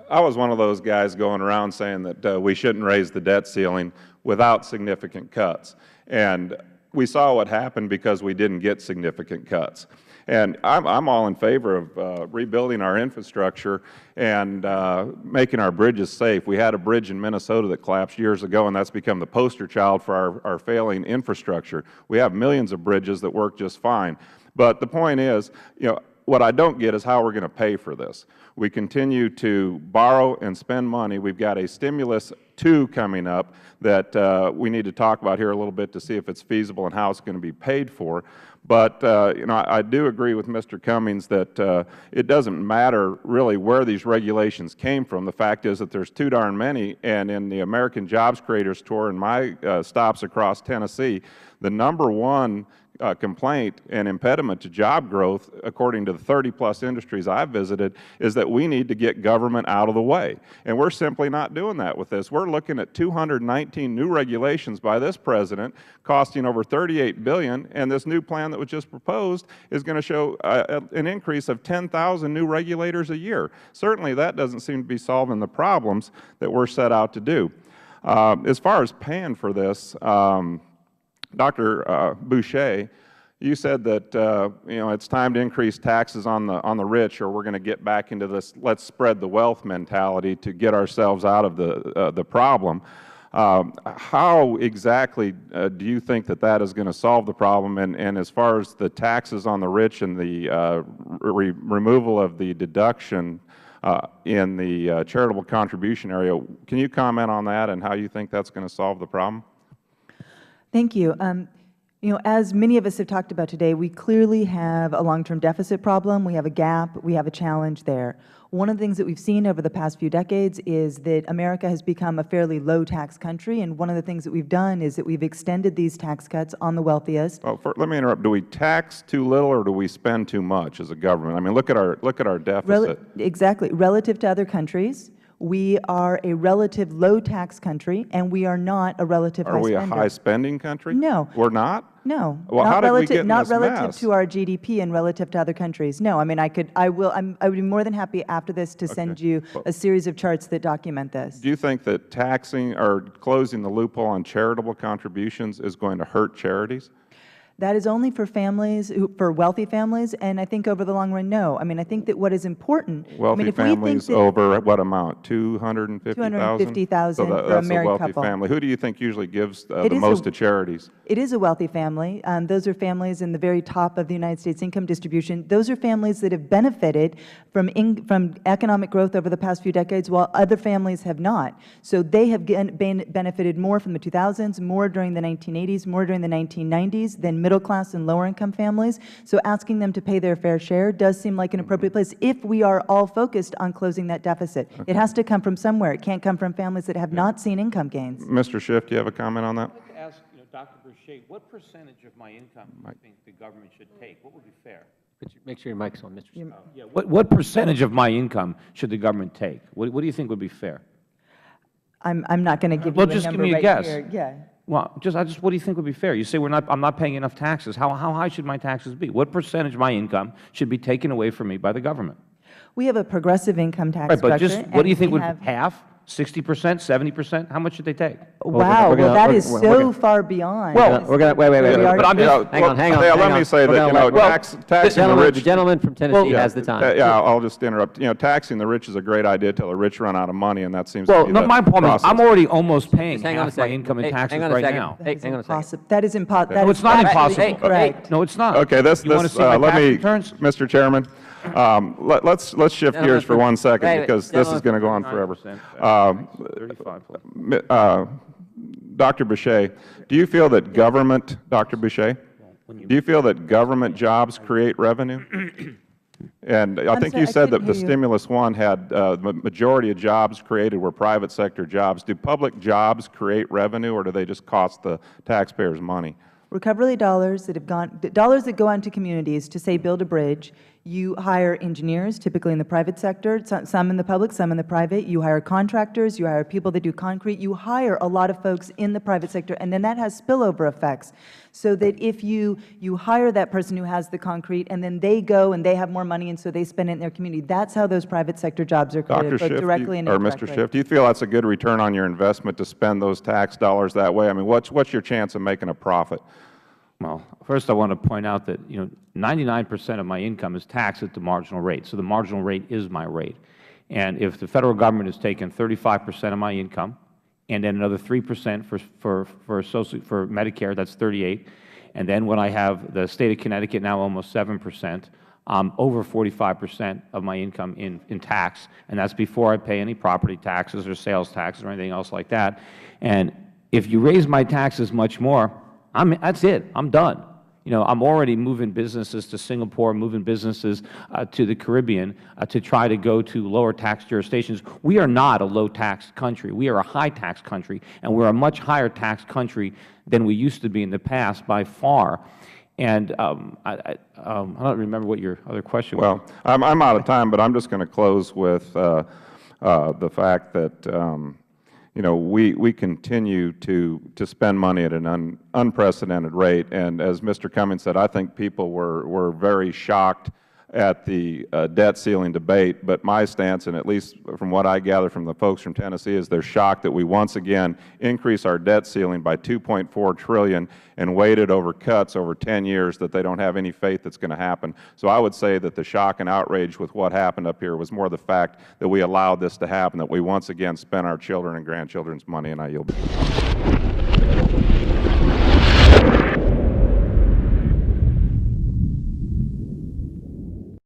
I was one of those guys going around saying that we shouldn't raise the debt ceiling without significant cuts. And we saw what happened because we didn't get significant cuts. And I'm all in favor of rebuilding our infrastructure and making our bridges safe. We had a bridge in Minnesota that collapsed years ago, and that's become the poster child for our failing infrastructure. We have millions of bridges that work just fine. But the point is, what I don't get is how we're going to pay for this. We continue to borrow and spend money. We've got a stimulus 2 coming up that we need to talk about here a little bit to see if it's feasible and how it's going to be paid for. But I do agree with Mr. Cummings that it doesn't matter really where these regulations came from. The fact is that there's too darn many, and in the American Jobs Creators Tour and my stops across Tennessee, the #1 complaint and impediment to job growth, according to the 30-plus industries I've visited, is that we need to get government out of the way. And we're simply not doing that with this. We're looking at 219 new regulations by this President costing over $38 billion, and this new plan that was just proposed is going to show an increase of 10,000 new regulators a year. Certainly that doesn't seem to be solving the problems that we're set out to do. As far as paying for this, Dr. Boucher, you said that it's time to increase taxes on the rich, or we're going to get back into this let's spread the wealth mentality to get ourselves out of the problem. How exactly do you think that is going to solve the problem? And as far as the taxes on the rich and the removal of the deduction in the charitable contribution area, can you comment on that and how you think that's going to solve the problem? Thank you. As many of us have talked about today, we clearly have a long-term deficit problem. We have a gap. We have a challenge there. One of the things that we've seen over the past few decades is that America has become a fairly low-tax country, and one of the things that we've done is that we've extended these tax cuts on the wealthiest. Well, let me interrupt. Do we tax too little, or do we spend too much as a government? I mean, look at our deficit. Exactly. Relative to other countries, we are a relative low-tax country, and we are not a relative high spender. Are we a high-spending country? No. We're not? No. Well, how did we get in not this relative mess? to our GDP and relative to other countries. No. I mean, I would be more than happy after this to send you a series of charts that document this. Do you think that taxing or closing the loophole on charitable contributions is going to hurt charities? That is only for families, for wealthy families, and I think over the long run, no. I mean, I think that what is important. Wealthy families over what amount? 250,000. 250,000 for a married couple. That's a wealthy family. Who do you think usually gives the most to charities? It is a wealthy family. Those are families in the very top of the United States income distribution. Those are families that have benefited from economic growth over the past few decades, while other families have not. So they have benefited more from the 2000s, more during the 1980s, more during the 1990s than middle-class and lower-income families. So asking them to pay their fair share does seem like an appropriate place if we are all focused on closing that deficit. It has to come from somewhere. It can't come from families that have not seen income gains. Mr. Schiff, do you have a comment on that? I'd like to ask Dr. Boucher, what percentage of my income do you think the government should take? What would be fair? Make sure your mic's on, Mr. Schiff. Yeah, what percentage of my income should the government take? What do you think would be fair? I'm not going to give you a number just give me a right guess. here. Yeah. Well, what do you think would be fair? You say I'm not paying enough taxes. How high should my taxes be? What percentage of my income should be taken away from me by the government? We have a progressive income tax Right, but structure. just what do you think would have half? 60%, 70%? How much should they take? Wow, well, that is so far beyond. Well, we're going to wait. But I'm just, hang on. Let me say that, taxing the rich. The gentleman from Tennessee has the time. Yeah, I'll just interrupt. Taxing the rich is a great idea till the rich run out of money, and that seems to be the my problem is I'm already almost paying hang on a half my second. income in taxes hang on a right second. now. Hang on a second. That is impossible. No, it's not impossible. Correct. No, it's not. Okay, You want to see my tax returns? Mr. Chairman, let's shift gears for 1 second because this is going to go on forever. 35. Dr. Boucher, do you feel that government, Dr. Boucher, do you feel that government jobs create revenue? And I think you said that the stimulus 1 had the majority of jobs created were private sector jobs. Do public jobs create revenue, or do they just cost the taxpayers money? Recovery dollars that have gone, dollars that go on to communities to, say, build a bridge, You hire engineers, typically in the private sector, some in the public, some in the private. You hire contractors, you hire people that do concrete. You hire a lot of folks in the private sector, and then that has spillover effects. So that if you hire that person who has the concrete, and then they go and they have more money, and so they spend it in their community, that's how those private sector jobs are created, both directly and indirectly. Mr. Schiff, do you feel that's a good return on your investment to spend those tax dollars that way? I mean, what's your chance of making a profit? Well, first I want to point out that 99% of my income is taxed at the marginal rate. So the marginal rate is my rate. And if the Federal Government has taken 35% of my income, and then another 3% for Medicare, that's 38, and then when I have the State of Connecticut now almost 7%, over 45% of my income in tax, and that's before I pay any property taxes or sales taxes or anything else like that. And if you raise my taxes much more, that's it. I'm done. I'm already moving businesses to Singapore, moving businesses to the Caribbean to try to go to lower tax jurisdictions. We are not a low tax country. We are a high tax country, and we're a much higher tax country than we used to be in the past by far. And I don't remember what your other question was. Well, I'm out of time, but I'm just going to close with the fact that we continue to spend money at an unprecedented rate. And as Mr. Cummings said, I think people were very shocked at the debt ceiling debate. But my stance, and at least from what I gather from the folks from Tennessee, is they're shocked that we once again increase our debt ceiling by $2.4 trillion and waited over cuts over 10 years that they don't have any faith that's going to happen. So I would say that the shock and outrage with what happened up here was more the fact that we allowed this to happen, that we once again spent our children and grandchildren's money, and I yield.